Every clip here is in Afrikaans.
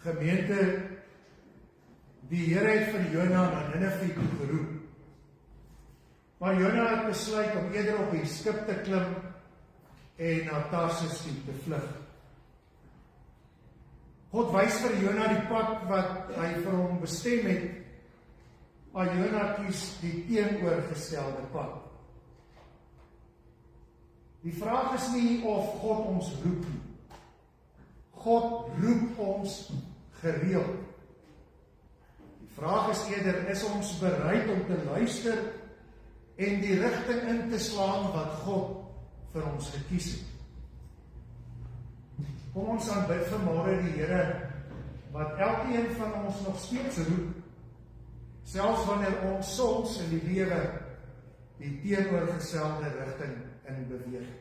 Gemeente, die Here het vir Jona na Ninive toe geroep. Maar Jona het besluit om eerder op die skip te klim en na Tarsus toe te vlug. God wys vir Jona die pad wat hy vir hom bestem het, maar Jona kies die teenoorgestelde pad. Die vraag is nie of God ons roep nie. God roep ons gereeld. Die vraag is eerder, is ons bereid om te luister en die rigting in te slaan wat God vir ons gekies het? Kom ons aanbid vanmôre die Here wat elkeen van ons nog steeds roep, selfs wanneer ons soms in die lewe die teenoorgestelde rigting in beweeg.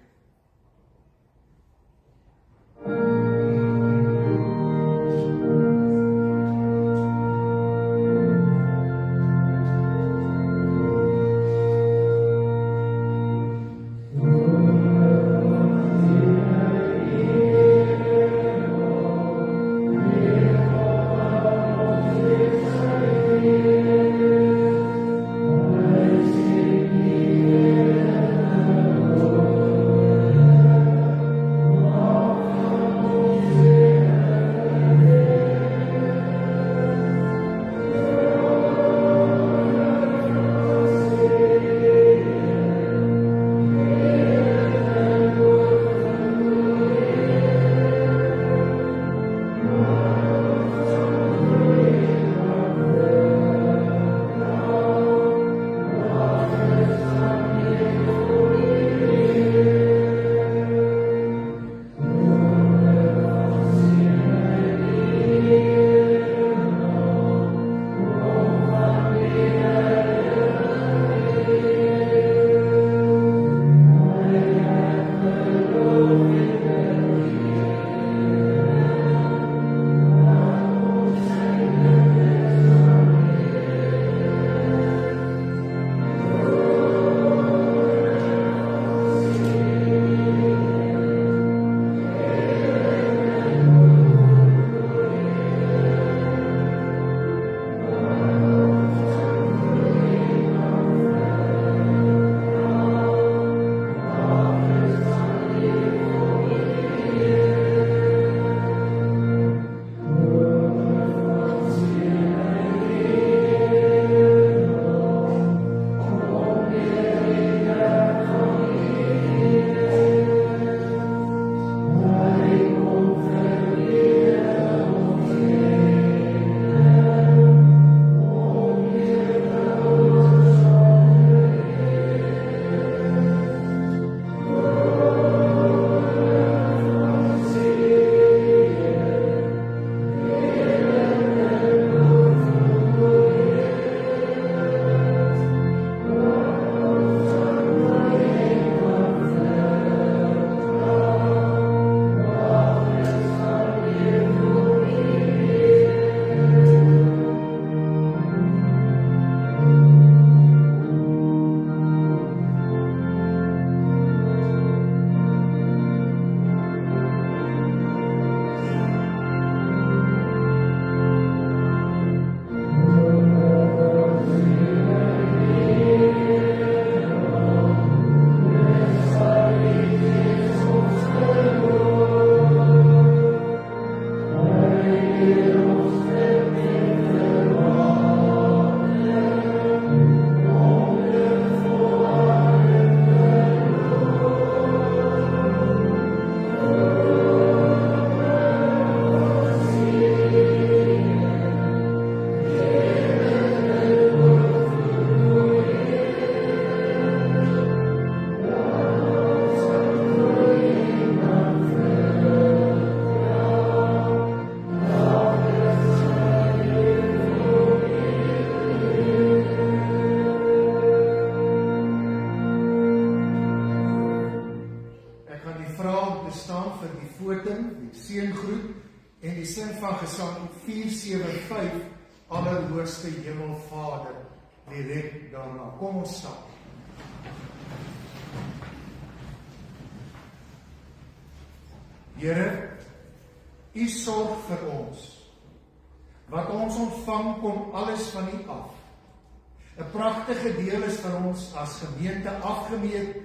en die sin van Gesang 475, Allerhoogste Hemelvader, direk daarna. Kom ons staan. Here, U sorg vir ons, wat ons ontvang, kom alles van U af. 'n Pragtige deel is vir ons as gemeente afgemeet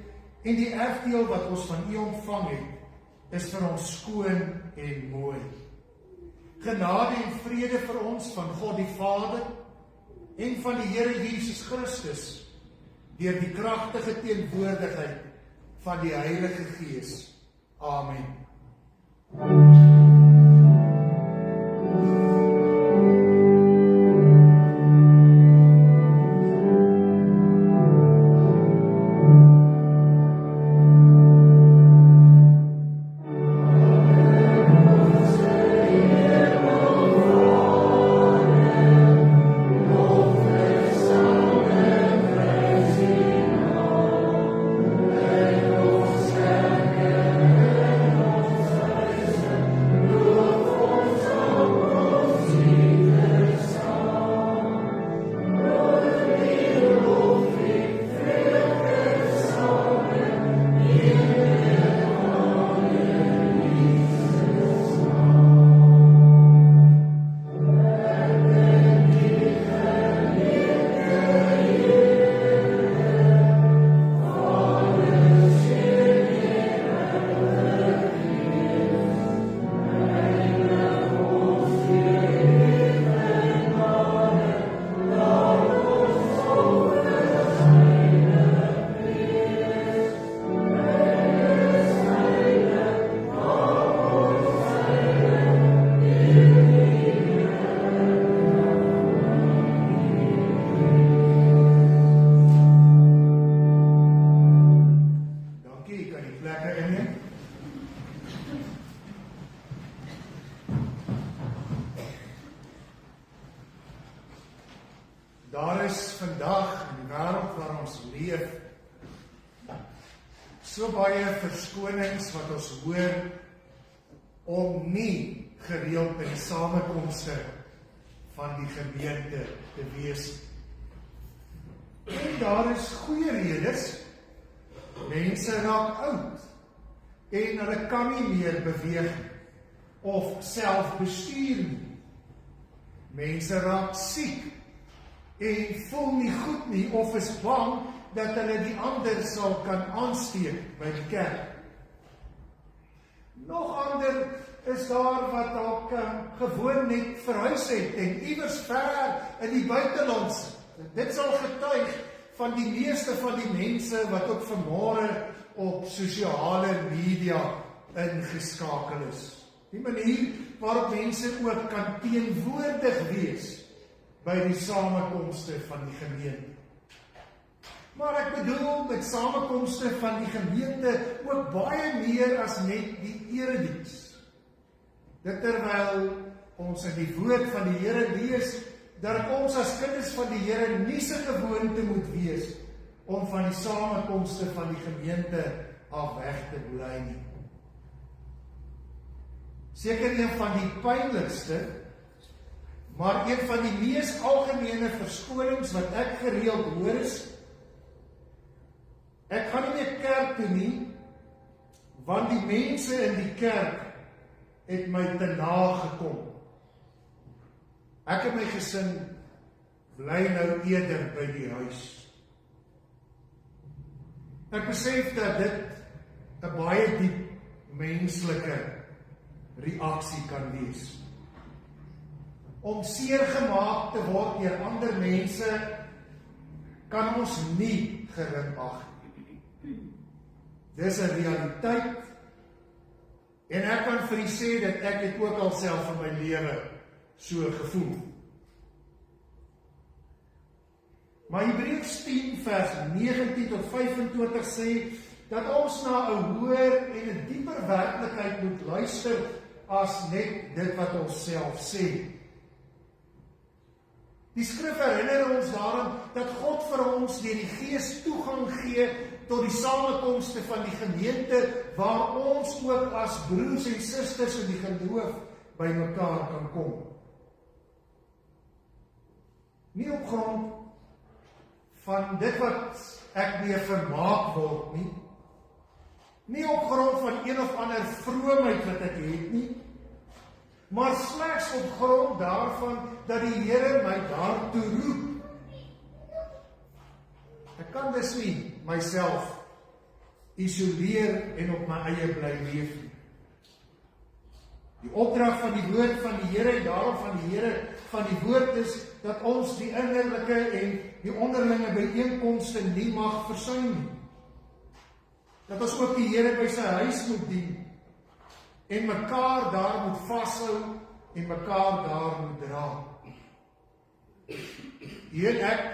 en die erfdeel wat ons van U ontvang het, is vir ons skoon en mooi. Genade en vrede vir ons van God die Vader en van die Here Jesus Christus deur die kragtige teenwoordigheid van die Heilige Gees. Amen. Daar is vandag in die wêreld waar ons leef so baie verskonings wat ons hoor om nie gereeld by die samekomste van die gemeente te wees. En daar is goeie redes. Mense raak oud en hulle kan nie meer beweeg of self bestuur nie. Mense raak siek en voel nie goed nie of is bang dat hulle die ander sal kan aansteek by die kerk. Nog ander is daar wat dalk gewoon net verhuis het en iewers ver in die buiteland sit. Dit sal getuig van die meeste van die mense wat ook vanmôre op sosiale media ingeskakel is. Die manier waarop mense ook kan teenwoordig wees by die samekomste van die gemeente. Maar ek bedoel met samekomste van die gemeente ook baie meer as net die erediens. Dit terwyl ons in die woord van die Here lees, dat ons as kinders van die Here nie se gewoonte moet wees om van die samekomste van die gemeente af weg te bly nie. Seker een van die pynlikste, maar een van die mees algemene verskonings wat ek gereeld hoor is, ek gaan nie meer kerk toe nie, want die mense in die kerk het my te nagekom. Ek en my gesin bly nou eerder by die huis. Ek besef dat dit 'n baie diep menslike reaksie kan wees. Om seer gemaak te word deur ander mense kan ons nie gering ag. Dis 'n realiteit en ek kan vir u sê dat ek dit ook al self in my lewe so gevoel. Maar Hebreërs 10 vers 19 tot 25 sê dat ons na 'n hoër en 'n dieper werklikheid moet luister as net dit wat ons self sê. Die skrif herinner ons daaraan dat God vir ons deur die Gees toegang gee tot die samekomste van die gemeente waar ons ook as broers en susters in die geloof by mekaar kan kom. Nie op grond van dit wat ek mee vermaak word nie. Nie op grond van een of ander vroomheid wat ek het nie. maar slegs op grond daarvan dat die Here my daartoe roep. Ek kan dus nie myself isoleer en op my eie bly leef nie. Die opdrag van die woord van die Here en daarom van die Here van die woord is dat ons die innerlike en die onderlinge byeenkomste nie mag versuim nie. Dat ons ook die Here by sy huis moet dien en mekaar daar moet vashou en mekaar daar moet dra. Jy en ek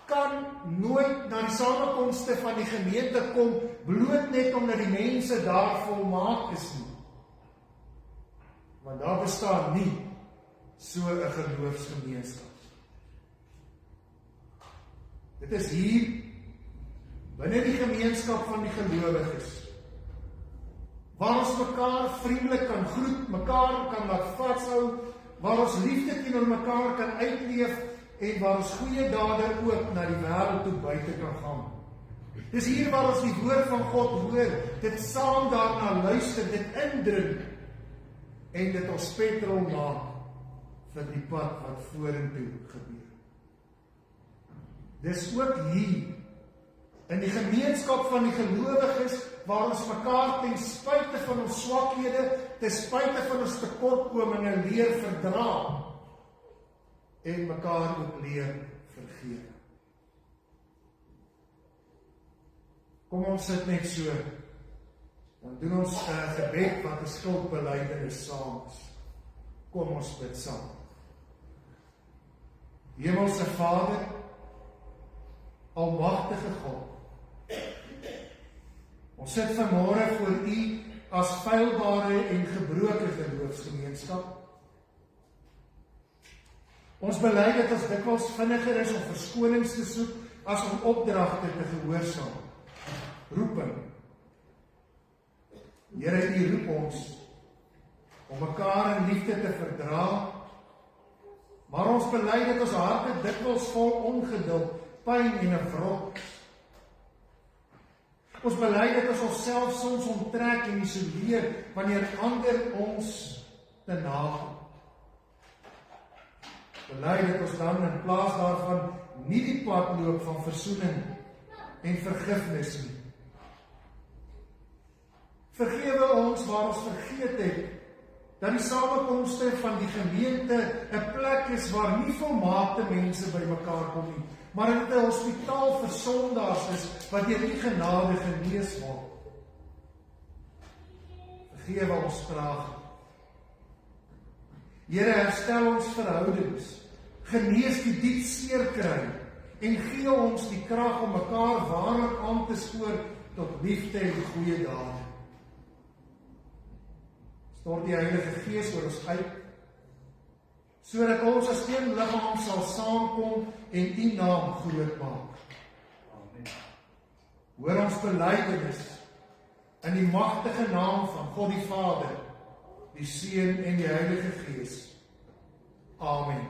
kan nooit na die samekomste van die gemeente kom bloot net omdat die mense daar volmaak is nie. Want daar bestaan nie so 'n geloofsgemeenskap. Dit is hier binne die gemeenskap van die gelowiges waar ons mekaar vriendelik kan groet, mekaar kan laat vashou, waar ons liefde teenoor mekaar kan uitleef en waar ons goeie dade ook na die wêreld toe buite kan gaan. Dis hier waar ons die woord van God hoor, dit saam daarna luister, dit indrink en dit ons petrol maak vir die pad wat vorentoe gebeur. Dis ook hier in die gemeenskap van die gelowiges waar ons mekaar ten spyte van ons swakhede, ten spyte van ons tekortkominge leer verdra en mekaar ook leer vergewe. Kom ons sit net so, dan doen ons 'n gebed wat 'n skuldbelydenis saam is. Kom ons bid saam. Hemelse Vader, almagtige God, ons sit vanmôre voor U as feilbare en gebroke geloofsgemeenskap. Ons bely dat ons dikwels vinniger is om verskonings te soek as om opdragte te gehoorsaam. Roeping. Here, U roep ons om mekaar in liefde te verdra, maar ons bely dat ons harte dikwels vol ongeduld, pyn en 'n wrok is. Ons bely dat ons onsself soms onttrek en isoleer wanneer ander ons te nakom. Bely dat ons dan in plaas daarvan nie die pad loop van versoening en vergifnis nie. Vergewe ons waar ons vergeet het dat die samekomste van die gemeente 'n plek is waar nie volmaakte mense by mekaar kom nie, maar dit 'n hospitaal vir sondaars is wat deur die genade genees word. Vergewe ons graag. Here, herstel ons verhoudings, genees die diep seer kry en gee ons die krag om mekaar waarlik aan te spoor tot liefde en goeie dade. Stort die Heilige Gees oor ons uit, sodat ons as een liggaam sal saamkom en U naam groot maak. Amen. Hoor ons belydenis in die magtige naam van God die Vader, die Seun en die Heilige Gees. Amen.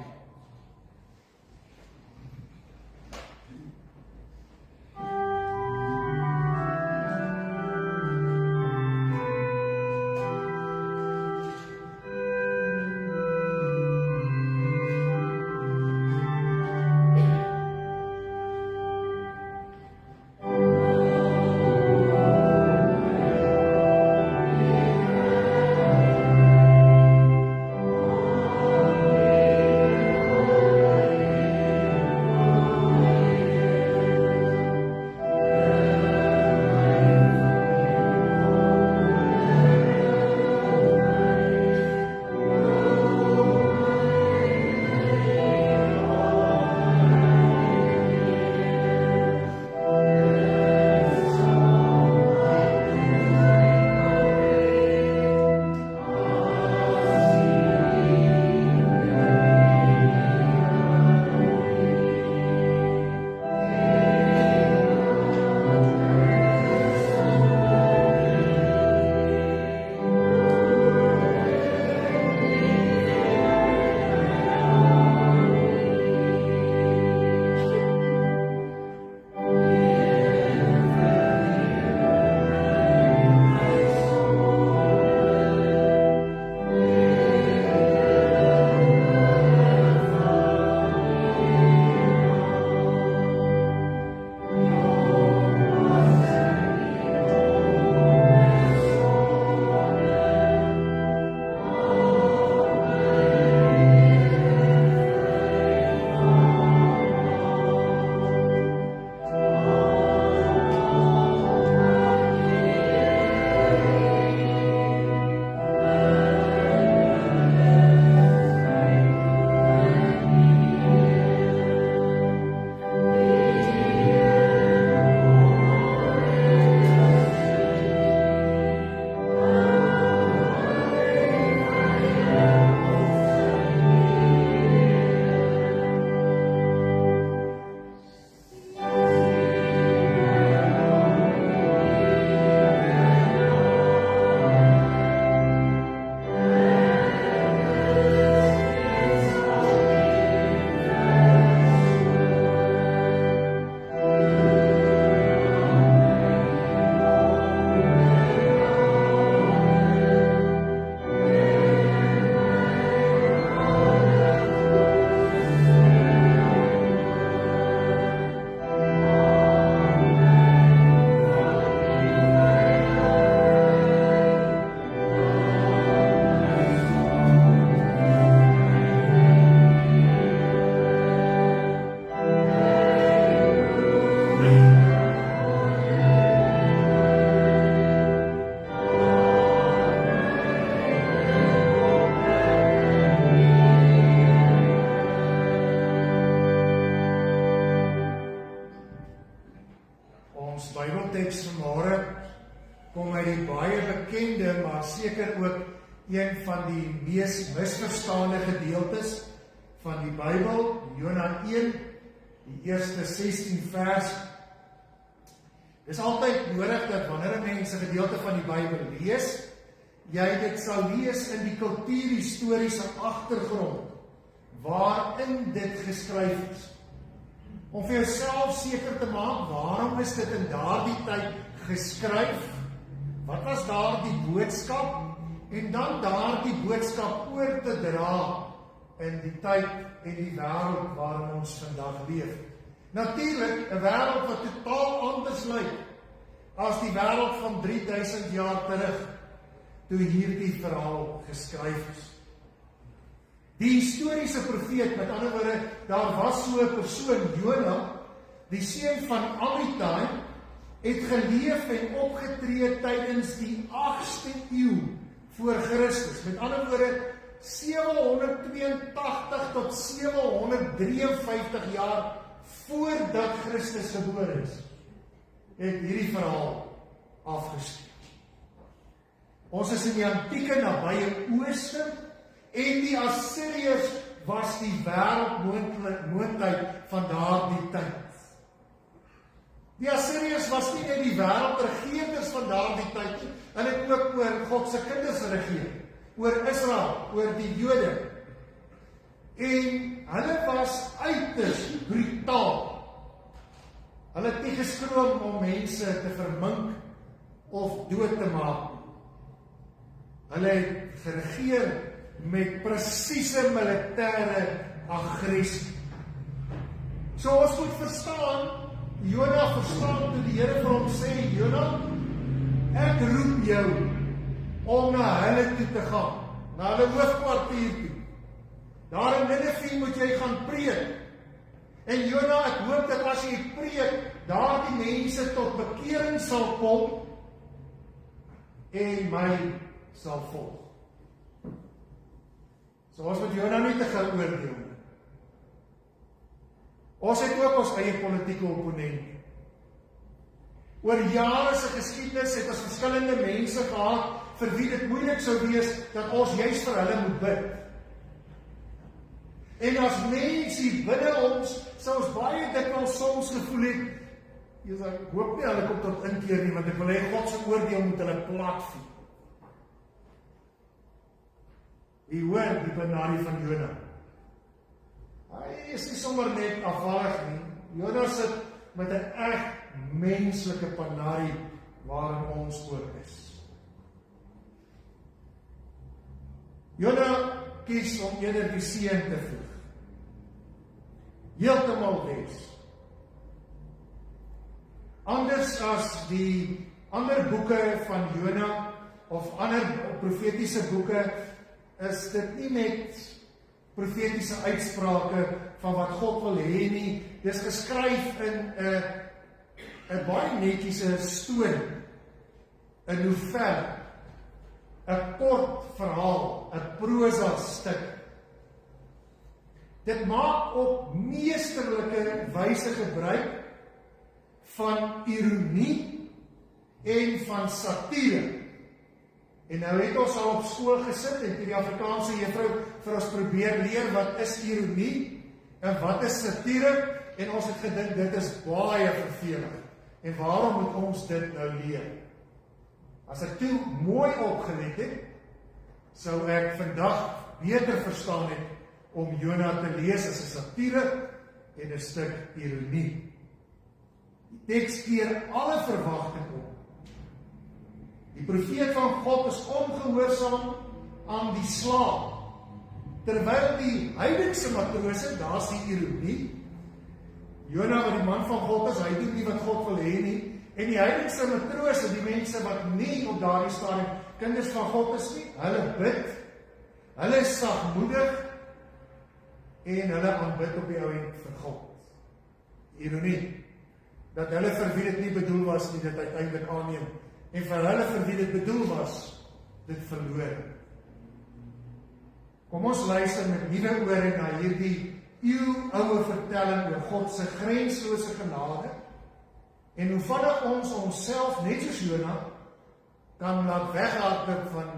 teks vanmôre kom uit die baie bekende, maar seker ook een van die mees misverstaande gedeeltes van die Bybel, Jona 1, die eerste 16 vers. Dit is altyd nodig dat wanneer 'n mens 'n gedeelte van die Bybel lees, jy dit sal lees in die kultuurhistoriese agtergrond waarin dit geskryf is. Om vir jouself seker te maak, waarom is dit in daardie tyd geskryf? Wat was daardie boodskap? En dan daardie boodskap oor te dra in die tyd en die wêreld waarin ons vandag leef. Natuurlik 'n wêreld wat totaal anders lyk as die wêreld van 3000 jaar terug, toe hierdie verhaal geskryf is. Die historiese profeet, met ander woorde, daar was so 'n persoon, Jona, die seun van Amittai, het geleef en opgetree tydens die 8ste eeu voor Christus. Met ander woorde, 782 tot 753 jaar voordat Christus gebore is, het hierdie verhaal afgespeel. Ons is in die antieke nabye ooste, en die Assiriërs was die wêreldmoondheid van daardie tyd. Die Assiriërs was nie net die wêreldregerders van daardie tyd nie, hulle het ook oor God se kinders geregeer, oor Israel, oor die Jode. En hulle was uiters brutaal. Hulle het nie geskroom om mense te vermink of dood te maak. Hulle het geregeer met presiese militêre aggressie. So ons moet verstaan, Jona verstaan toe die Here vir hom sê, Jona, ek roep jou om na hulle toe te gaan, na hulle hoofkwartier toe. Daar in Nineve moet jy gaan preek. En Jona, ek hoop dat as jy preek, daar die mense tot bekering sal kom en my sal volg. So ons moet Jona nie te gou oordeel. Ons het ook ons eie politieke opponente. Oor jare se geskiedenis het ons verskillende mense gehad vir wie dit moeilik sou wees dat ons juis vir hulle moet bid. En as mense binne ons sou ons baie dikwels soms gevoel het, ek hoop nie hulle kom tot inkeer nie, want ek wil hê God se oordeel moet hulle platvee. Wie hoor die benarie van Jona? Hy is nie sommer net afvallig nie. Jona sit met 'n reg menslike benarie waarin ons ook is. Jona kies om eerder die seën te voeg. Heeltemal wes. Anders as die ander boeke van Jona of ander profetiese boeke, is dit nie met profetiese uitsprake van wat God wil hê nie. Dis geskryf in 'n baie netjiese storie, 'n novel, 'n kort verhaal, 'n prosa stuk. Dit maak op meesterlike wyse gebruik van ironie en van satire. En nou het ons al op skool gesit en die Afrikaanse juffrou vir ons probeer leer wat is ironie en wat is satire, en ons het gedink dit is baie vervelend. En waarom moet ons dit nou leer? As ek toe mooi opgelet het, sou ek vandag beter verstaan het om Jona te lees as 'n satire en 'n stuk ironie. Die teks keer alle verwagting op. Die profeet van God is ongehoorsaam aan die slaaf, terwyl die heidense matrose, daar's die ironie, Jona wat die man van God is, hy doen nie wat God wil hê nie, en die heidense matrose, die mense wat nie op daardie stadium kinders van God is nie, hulle bid, hulle is sagmoedig, en hulle aanbid op die ou end vir God. Ironie, dat hulle vir wie dit nie bedoel was nie, dit uiteindelik aanneem, en vir hulle vir wie dit bedoel was, dit verloor. Kom ons luister met nuwe ore na hierdie eeuoue vertelling oor God se grenslose genade En hoe vinnig ons onsself, net soos Jona, kan laat weghardloop van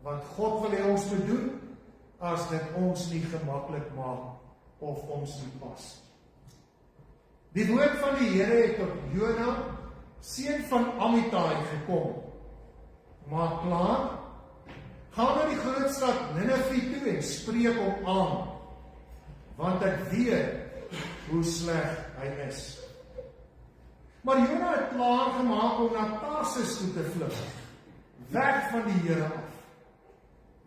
wat God wil hê ons moet doen, as dit ons nie gemaklik maak of ons nie pas. Die woord van die Here het tot Jona, seun van Amittai, gekom. Maak klaar, gaan na die groot stad Ninive toe en spreek hom aan, want ek weet hoe sleg hy is. Maar Jona het klaar gemaak om na Tarsis toe te vlug, weg van die Here af.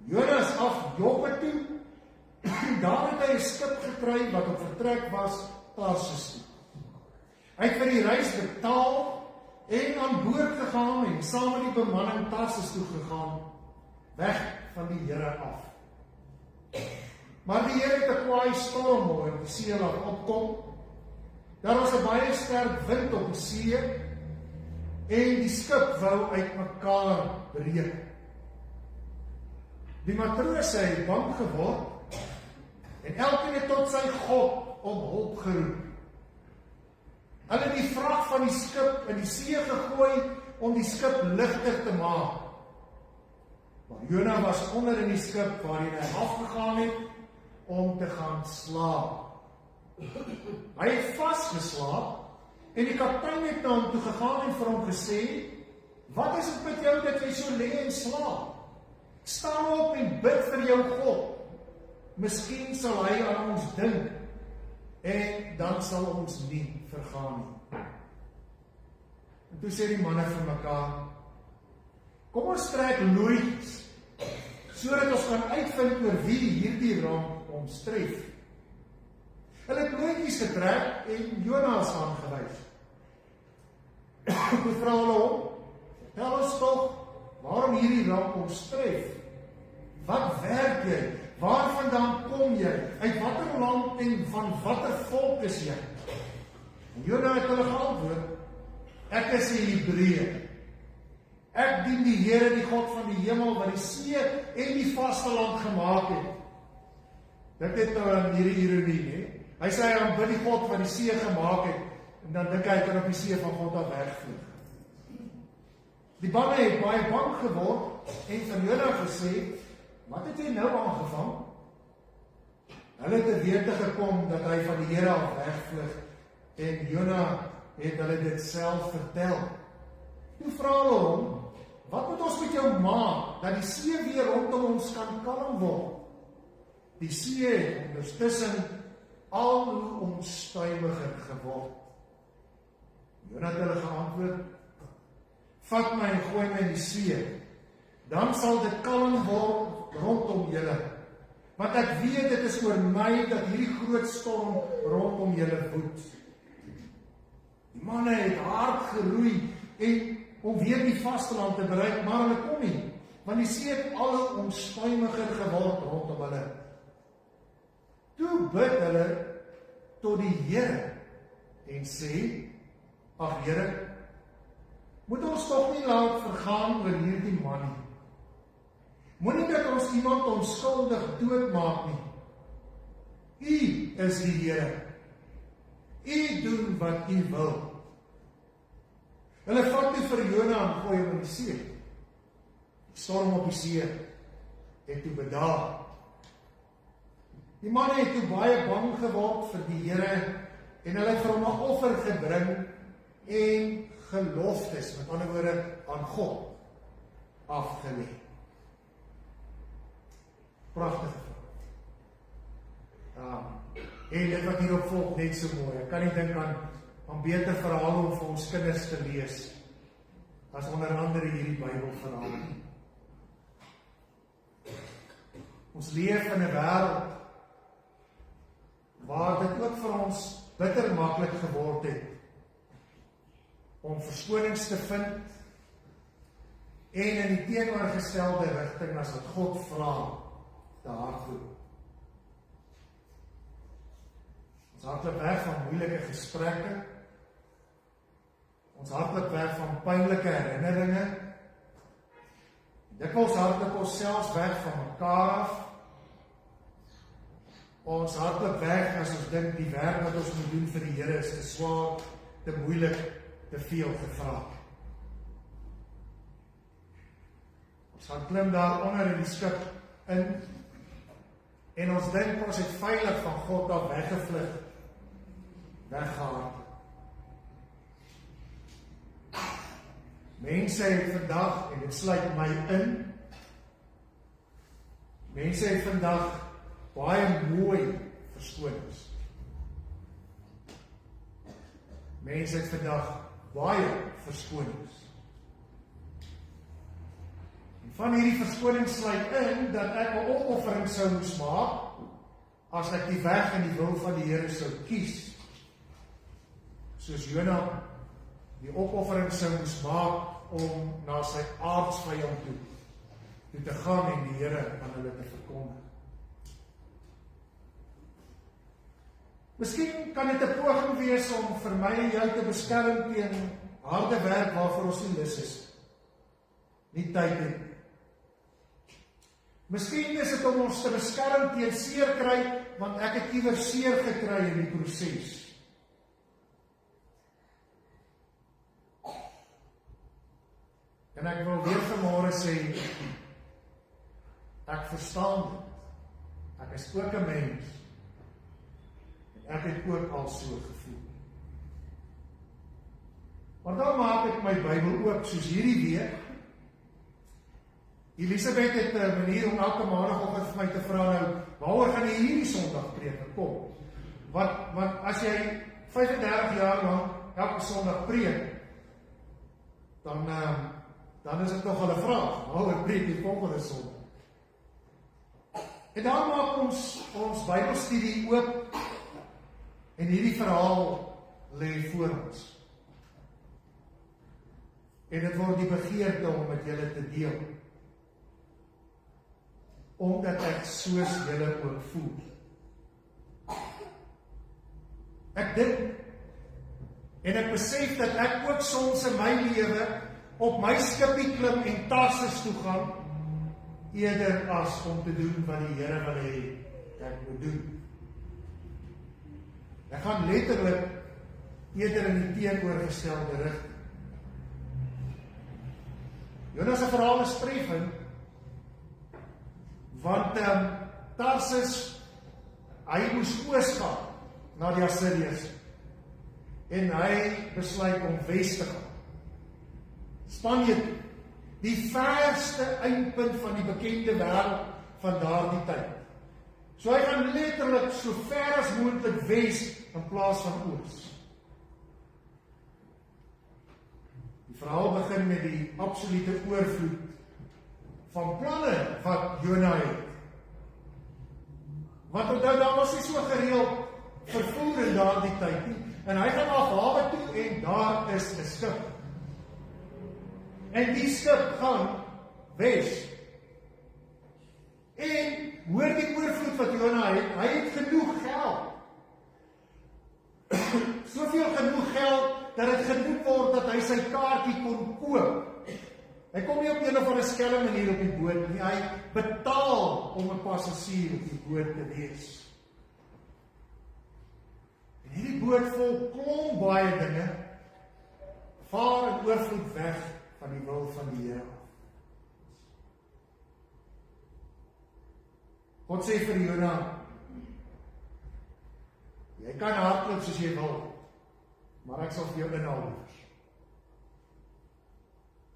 Jona is af Joppe toe, daar het hy 'n skip gekry wat op vertrek was, Tarsis toe. Hy het vir die reis betaal en aan boord gegaan en saam met die bemanning Tarsis toe gegaan, weg van die Here af. Maar die Here het 'n kwaai storm oor die see laat opkom. Daar was 'n baie sterk wind op die see en die skip wou uitmekaar breek. Die matrose het bang geword en elkeen het tot sy God om hulp geroep. Hulle het die vrag van die skip in die see gegooi om die skip ligter te maak. Maar Jona was onder in die skip waarin hy afgegaan het om te gaan slaap. Hy het vasgeslaap en die kaptein het na hom toe gegaan en vir hom gesê, wat is dit met jou dat jy so lê en slaap? Staan op en bid vir jou God. Miskien sal hy aan ons dink en dan sal ons nie vergaan nie. En toe sê die manne vir mekaar, kom ons trek looitjies, sodat ons kan uitvind oor wie hierdie ramp ons tref. Hulle het looitjies getrek en Jona is aangewys. Toe vra hulle hom, vertel ons tog, waarom hierdie ramp ons tref? Wat werk jy? Waar vandaan kom jy? Uit watter land en van watter volk is jy? En Jona het hulle geantwoord, ek is 'n Hebreër. Ek dien die Here, die God van die hemel, wat die see en die vasteland gemaak het. Dit het hierdie ironie, nie? Hy sê hy aanbid die God wat die see gemaak het, en dan dink hy kan op die see van God af wegvlieg. Die manne het baie bang geword en van Jona gesê, wat het jy nou aangevang? Hulle het te wete gekom dat hy van die Here af wegvlug en Jona het hulle dit self vertel. Toe vra hulle hom, wat moet ons met jou maak dat die see weer rondom ons kan kalm word? Die see het ondertussen al hoe onstuimiger geword. Jona het hulle geantwoord, vat my en gooi my in die see, dan sal dit kalm word rondom julle, want ek weet dit is oor my dat hierdie groot storm rondom julle woed. Die manne het hard geroei en om weer die vasteland te bereik, maar hulle kon nie, want die see het al hoe onstuimiger geword rondom hulle. Toe bid hulle tot die Here en sê, ag Here, moet ons tog nie laat vergaan oor hierdie man nie. Moenie dat ons iemand onskuldig doodmaak nie. U is die Here. U doen wat u wil. Hulle vat toe vir Jona en gooi hom in die see. Die storm op die see het toe bedaar. Die manne het toe baie bang geword vir die Here en hulle het vir hom 'n offer gebring en geloftes, met ander woorde, aan God afgelê. Pragtige verhaal. En dit wat hierop volg, net so mooi. Ek kan nie dink aan beter verhale om vir ons kinders te lees as onder andere hierdie Bybelverhale. Ons leef in 'n wêreld waar dit ook vir ons bitter maklik geword het om verskonings te vind en in die teenoorgestelde rigting as wat God vra te hardloop. Ons hardloop weg van moeilike gesprekke, ons hardloop weg van pynlike herinneringe, dikwels hardloop ons selfs weg van mekaar af. Ons hardloop weg as ons dink die werk wat ons moet doen vir die Here is te swaar, te moeilik, te veel gevra. Ons gaan klim daar onder in die skip in, en ons dink ons het veilig van God af weggevlug, weggehaal. Mense het vandag, en dit sluit my in, mense het vandag baie mooi verskonings. Mense het vandag baie verskonings. En van hierdie verskonings sluit in, dat ek 'n opoffering sou moes maak, as ek die weg en die wil van die Here sou kies. Soos Jona die opoffering sou moes maak, om na sy aardsvyand toe te gaan en die Here aan hulle te verkondig. Miskien kan dit 'n poging wees om vir my en jou te beskerm teen harde werk waarvoor ons nie lus is, nie tyd het. Miskien is dit om ons te beskerm teen seer kry, want ek het iewers seer gekry in die proses. En ek wil weer vanmôre sê, ek verstaan dit. Ek is ook 'n mens. En ek het ook al so gevoel. Maar dan maak ek my Bybel oop, soos hierdie week. Elisabeth het 'n manier om elke maandagoggend vir my te vra, nou, waaroor gaan jy hierdie Sondag preek? Kom. Want as jy 35 jaar lang elke Sondag preek, dan is dit nog 'n vraag, waaroor preek jy volgende Sondag? En dan maak ons Bybelstudie oop, en hierdie verhaal lê voor ons. En dit word die begeerte om met julle te deel. Omdat ek soos julle ook voel. Ek dink, en ek besef dat ek ook soms in my lewe op my skipie klim en Tarsus toe gaan, eerder as om te doen wat die Here wil hê ek moet doen. Ek gaan letterlik eerder in die teenoorgestelde rigting. Jona se verhaal is treffend, want Tarsus, hy moes oos gaan na die Assiriërs, en hy besluit om wes te gaan. Spanje, die verste eindpunt van die bekende wêreld van daardie tyd. So hy gaan letterlik so ver as moontlik wes in plaas van oos. Die verhaal begin met die absolute oorvloed van planne wat Jona het. Want onthou, daar was nie so gereeld vervoer in daardie tyd nie. En hy gaan af hawe toe en daar is 'n skip. En die skip gaan wes. En hoor die oorvloed wat Jona het, hy het genoeg geld. Soveel genoeg geld, dat het genoeg word dat hy sy kaartjie kon koop. Hy kom nie op een of ander skelm manier op die boot nie, hy betaal om 'n passasier op die boot te wees. En hierdie boot vol klomp baie dinge, vaar in oorvloed weg van die wil van die Here af. God sê vir Jona, jy kan hardloop soos jy wil, maar ek sal vir jou inhaal.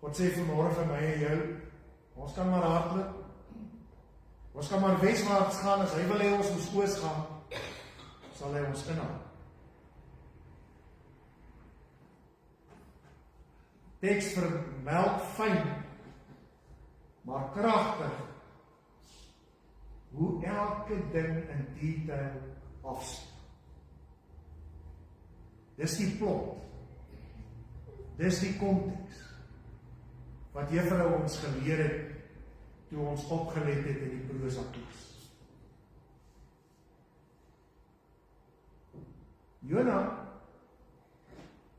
God sê vanmôre vir my en jou, ons kan maar hardloop, ons kan maar weswaarts gaan, as hy wil hê ons moet oos gaan, sal hy ons inhaal. Teks vermeld fyn, maar kragtig, hoe elke ding in detail afstel. Dis die plot, dis die konteks, wat Juffrou ons geleer het, toe ons opgelet het in die prosa klas. Jona,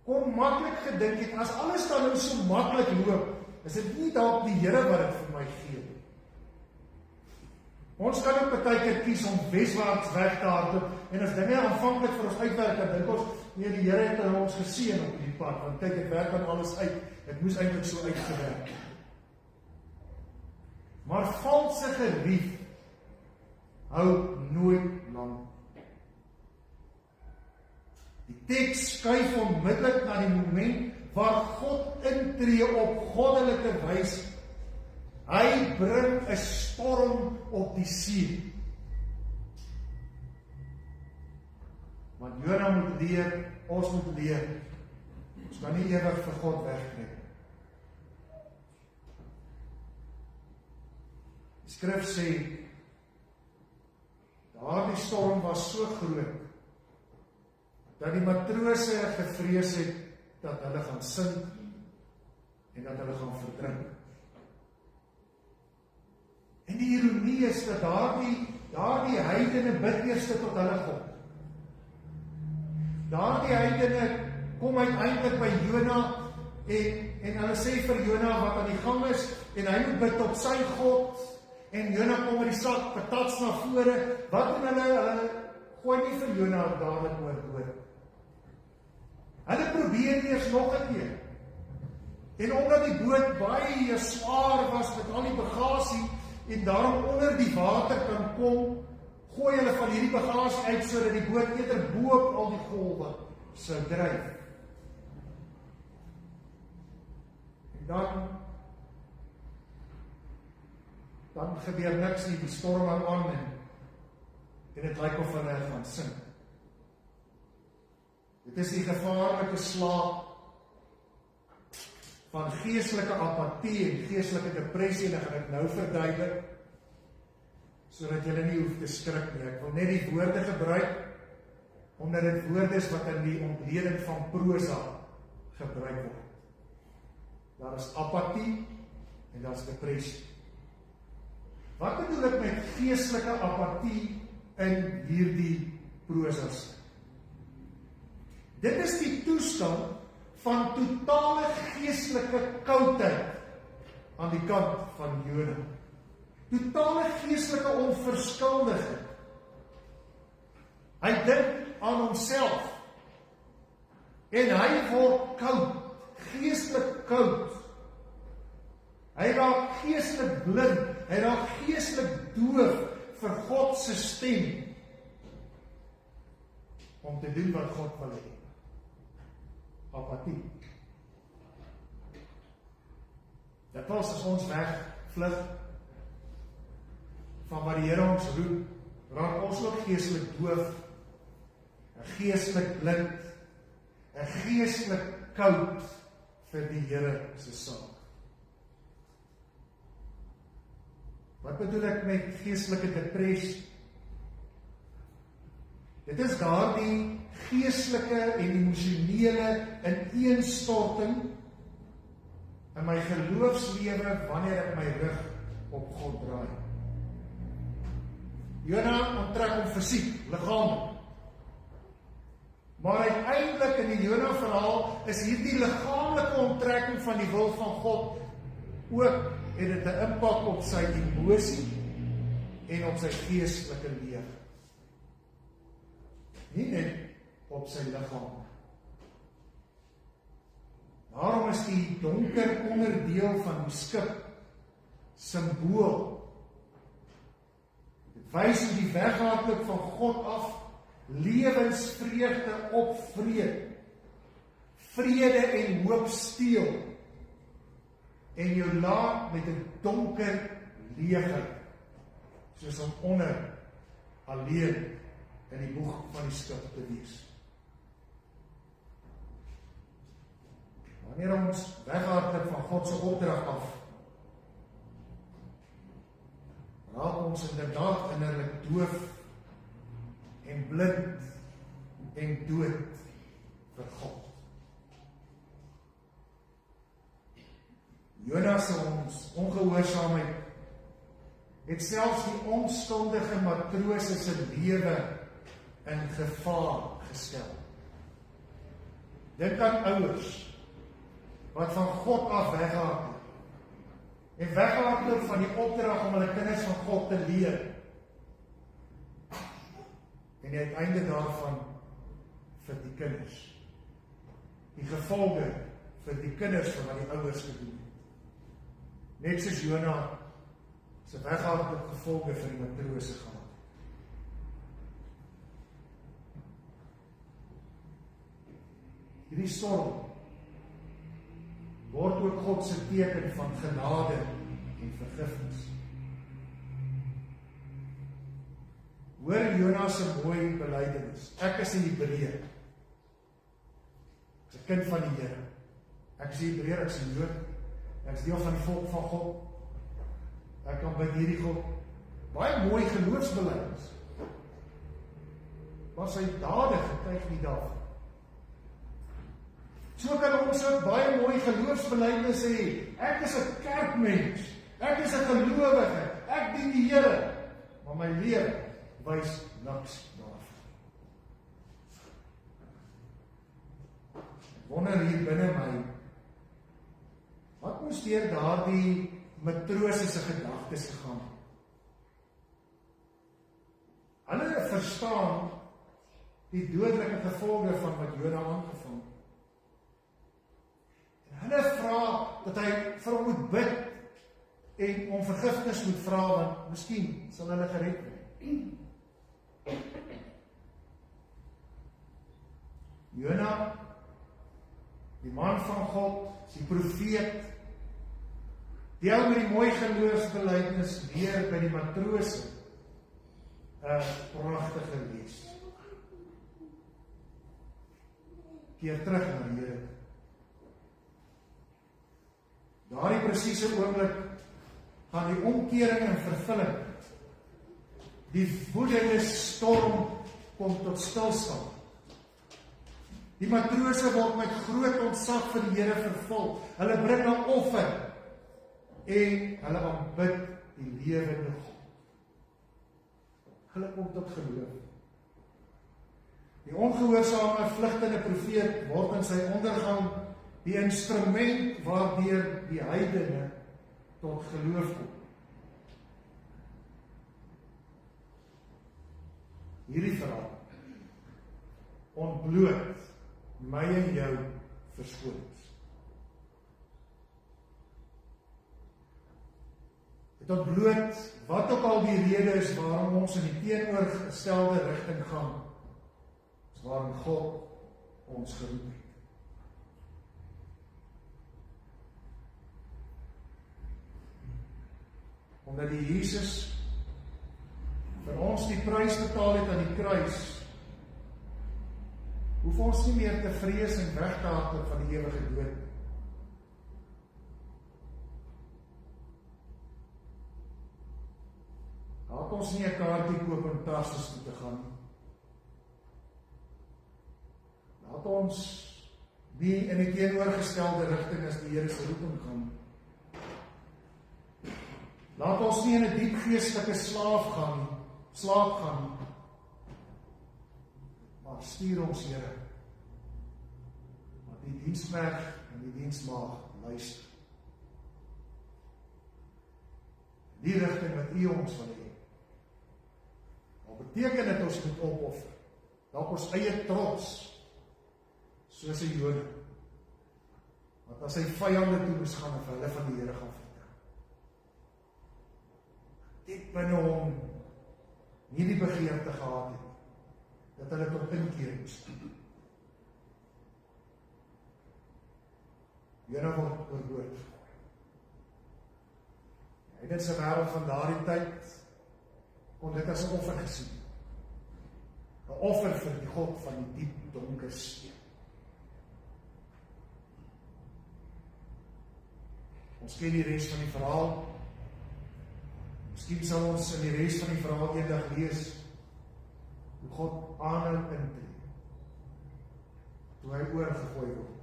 kom maklik gedink het, as alles dan nou so maklik loop, is dit nie dalk die Here wat dit vir my gee. Ons kan ook baie keer kies om weswaarts weg te hardloop, en as dinge aanvanklik vir ons uitwerk, dan dink ons, nee, die Here het ons geseën op die pad, want kyk, dit werk dan alles uit, dit moes eintlik so uitgewerk. Maar valse gerief hou nooit lank. Die teks skuif onmiddellik na die moment waar God intree op goddelike wyse. Hy bring 'n storm op die see. Want Jona moet leer, ons moet leer. Ons kan nie ewig vir God wegtrek. Die skrif sê, daardie storm was so groot, dat die matrose gevrees het, dat hulle gaan sink, en dat hulle gaan verdrink. En die ironie is, dat daardie heidene bid eerste tot hulle God. Daardie heidene kom uiteindelik by Jona, en hulle sê vir Jona wat aan die gang is, en hy moet bid tot sy God, en Jona kom met die sak patats na vore. Wat doen hulle? Hulle gooi nie vir Jona dadelik oor. Hulle probeer eers nog 'n keer. En omdat die boot baie swaar was met al die bagasie, en daarom onder die water kan kom, gooi hulle van hierdie bagasie uit, sodat die boot eerder bo op al die golwe sou dryf. En dan gebeur niks nie, die storm hou aan, en dit lyk of hulle gaan sink. Dit is die gevaarlike slaap van geestelike apatie en geestelike depressie, en ek gaan dit nou verduidelik, sodat julle nie hoef te skrik nie. Ek wil net die woorde gebruik, omdat dit woorde is wat in die ontleding van prosa gebruik word. Daar is apatie, en daar is depressie. Wat bedoel ek met geestelike apatie in hierdie prosas? Dit is die toestand van totale geestelike koudheid aan die kant van Jona. Totale geestelike onverskilligheid. Hy dink aan homself, en hy word koud, geestelik koud. Hy raak geestelik blind, hy raak geestelik doof vir God se stem, om te doen wat God wil hê. Apatie. Dit was as ons wegvlug van wat die Here ons roep, raak ons ook geestelik doof, geestelik blind, geestelik koud vir die Here se saak. Wat bedoel ek met geestelike depressie? Dit is daardie geestelike en emosionele ineenstorting in my geloofslewe wanneer ek my rug op God draai. Jona onttrek hom fisiek, liggaamlik. Maar uiteindelik in die Jona verhaal is hierdie liggaamlike onttrekking van die wil van God ook het dit 'n impak op sy emosie en op sy geestelike lewe. Nie net op sy liggaam. Daarom is die donker onderdeel van die skip simbool. Dit wys hoe die weghardloop van God af lewensvreugde opvreed, vrede en hoop steel, en jou laat met 'n donker leegheid, soos om onder alleen in die boeg van die skip te wees. Wanneer ons weghardloop van God se opdrag af, raak ons inderdaad innerlik doof en blind en dood vir God. Jona se ongehoorsaamheid het selfs die onskuldige matrose se lewe in gevaar gestel. Dink aan ouers wat van God af weghardloop en weghardloop van die opdrag om hulle kinders van God te leer en die uiteinde daarvan vir die kinders. Die gevolge vir die kinders van wat die ouers gedoen het. Net soos Jona se weghardloop gevolge vir die matrose gehad. Hierdie storm word ook God se teken van genade en vergifnis. Hoor Jona se mooi belydenis. Ek is 'n Hebreër. Ek is 'n kind van die Here. Ek is 'n Hebreër, ek is 'n Jood. Ek is deel van die volk van God. Ek kan bid hierdie God. Baie mooi geloofsbelydenis. Maar sy dade getuig nie daarvan. So kan ons ook baie mooi geloofsbelydenis hê. Ek is 'n kerkmens. Ek is 'n gelowige. Ek dien die Here. Maar my lewe wys niks daarvan. Ek wonder hier binne my, wat moes deur daardie matrose se gedagtes gegaan? Hulle verstaan die dodelike gevolge van wat Jona aangevang. En hulle vra dat hy vir hom moet bid en om vergifnis moet vra, want miskien sal hulle gered word. Jona, die man van God, die profeet, deel met die mooi geloofsbelydenis weer by die matrose 'n pragtige les. Keer terug na die Here. Daardie presiese oomblik gaan die omkering en vervulling. Die woedende storm kom tot stilstand. Die matrose word met groot ontzag vir die Here vervul. Hulle bring 'n offer en hulle aanbid die lewende God. Hulle kom tot geloof. Die ongehoorsame vlugtende profeet word in sy ondergang die instrument waardeur die heidene tot geloof kom. Hierdie verhaal ontbloot my en jou verskonings. Dit ontbloot wat ook al die rede is waarom ons in die teenoorgestelde rigting gaan, is waarom God ons geroep het. Omdat die Jesus vir ons die prys betaal het aan die kruis, hoef ons nie meer te vrees en weg te hardloop van die ewige dood. Laat ons nie 'n kaartjie koop om Tarsus toe te gaan. Laat ons nie in die teenoorgestelde rigting as die Here se roeping gaan. Laat ons nie in 'n diep geestelike slaap gaan. Maar stuur ons Here. Want die diensknegt en die diensmaag luister. Die rigting wat U ons wil hê. Al beteken dit ons moet opoffer. Dalk ons eie trots. Soos 'n Jona. Want as hy vyande toe moes gaan en vir hulle van die Here gaan vertel. Diep binne hom nie die begeerte gehad het dat hulle tot inkeer moes. Jona word oorboord. Die heidense wêreld van daardie tyd kon dit as 'n offer gesien. 'n Offer vir die God van die diep donker see. Ons ken die res van die verhaal. Miskien sal ons in die res van die verhaal eendag lees hoe God aanhou intree. Toe hy oorgegooi word.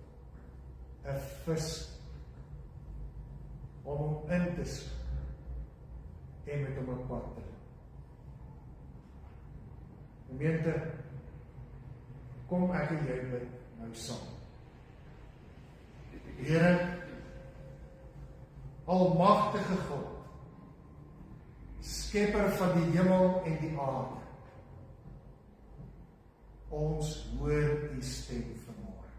'n vis om hom in te sien en met hom op pad te loop. Gemeente, kom ek en jy bid nou saam. Here, almagtige God, skepper van die hemel en die aarde, Ons hoor die stem vanmôre.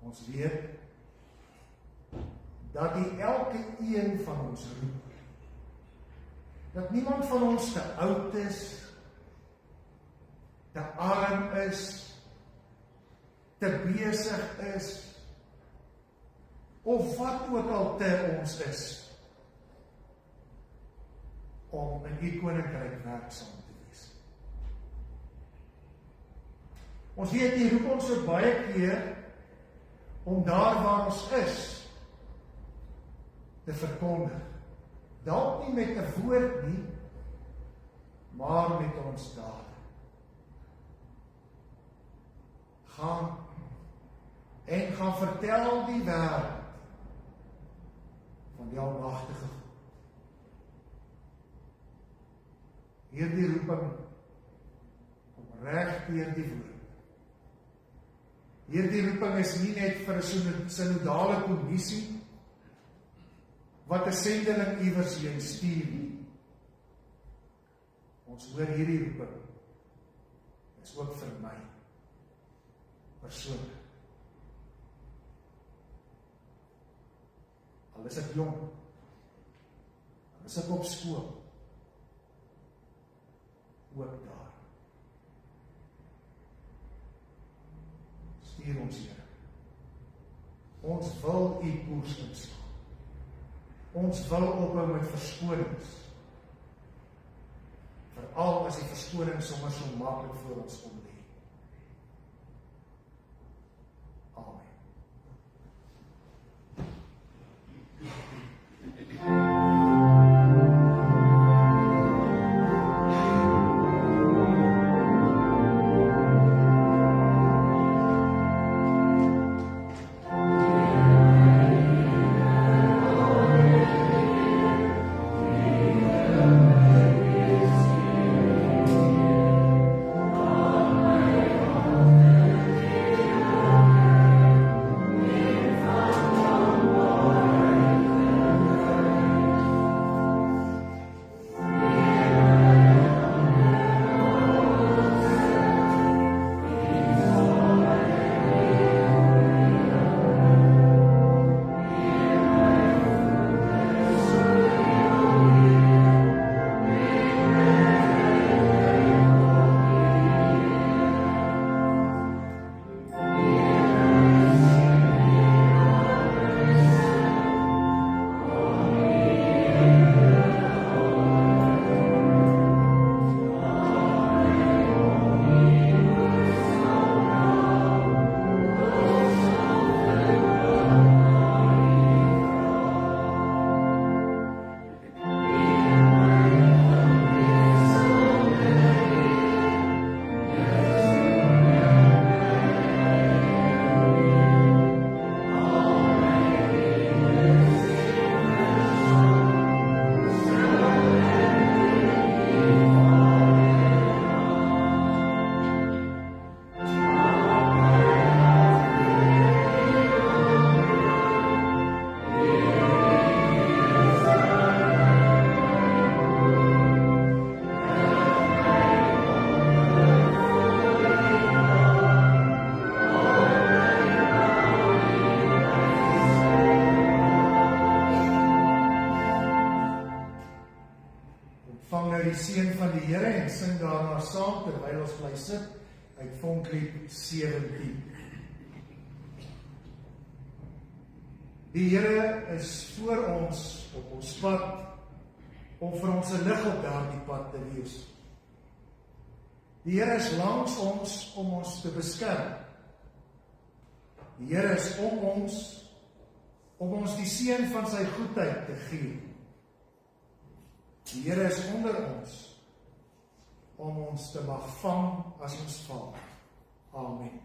Ons weet dat die elke een van ons roep. Dat niemand van ons te oud is, te arm is, te besig is, of wat ook al te ons is, om in U koninkryk werksaam te wees. Ons weet U roep ons so baie keer om daar waar ons is te verkondig. Dalk nie met 'n woord nie, maar met ons dade. Gaan vertel die wêreld van die almagtige God. Hierdie roeping kom reg deur die woord. Hierdie roeping is nie net vir 'n sinodale kommissie wat 'n sendeling iewers heen stuur nie. Ons hoor hierdie roeping is ook vir my persoonlik. Al is ek jong, al is ek op skool, ook daar. Stuur ons, Here. Ons wil U koers inslaan. Ons wil ophou met verskonings. Veral as die verskoning sommer so maklik voor ons kom lê. Amen. Die seën van die Here en sing daarna saam terwyl ons bly sit uit Vonklied 17. Die Here is voor ons op ons pad om vir ons 'n lig op daardie pad te wees. Die Here is langs ons om ons te beskerm. Die Here is om ons die seën van sy goedheid te gee. Die Here is onder ons om ons te mag vang as ons val. Amen.